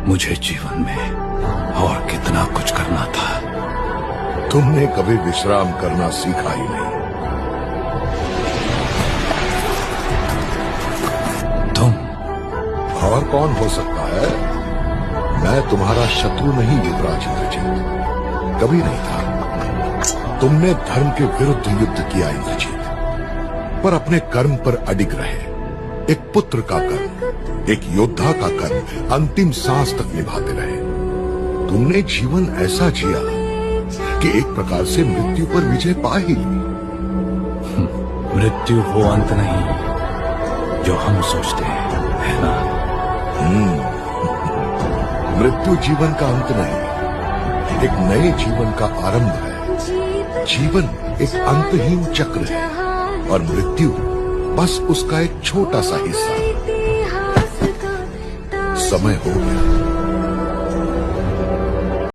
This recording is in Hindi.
मुझे जीवन में और कितना कुछ करना था। तुमने कभी विश्राम करना सीखा ही नहीं। तुम और कौन हो सकता है? मैं तुम्हारा शत्रु नहीं युवराज इंद्रजीत, कभी नहीं था। तुमने धर्म के विरुद्ध युद्ध किया इंद्रजीत, पर अपने कर्म पर अडिग रहे। एक पुत्र का कर्म, एक योद्धा का कर्म अंतिम सांस तक निभाते रहे। तुमने जीवन ऐसा जिया कि एक प्रकार से मृत्यु पर विजय पा ही ली। मृत्यु वो अंत नहीं जो हम सोचते हैं, है ना? मृत्यु जीवन का अंत नहीं, एक नए जीवन का आरंभ है। जीवन एक अंतहीन चक्र है और मृत्यु बस उसका एक छोटा सा हिस्सा। समय हो गया।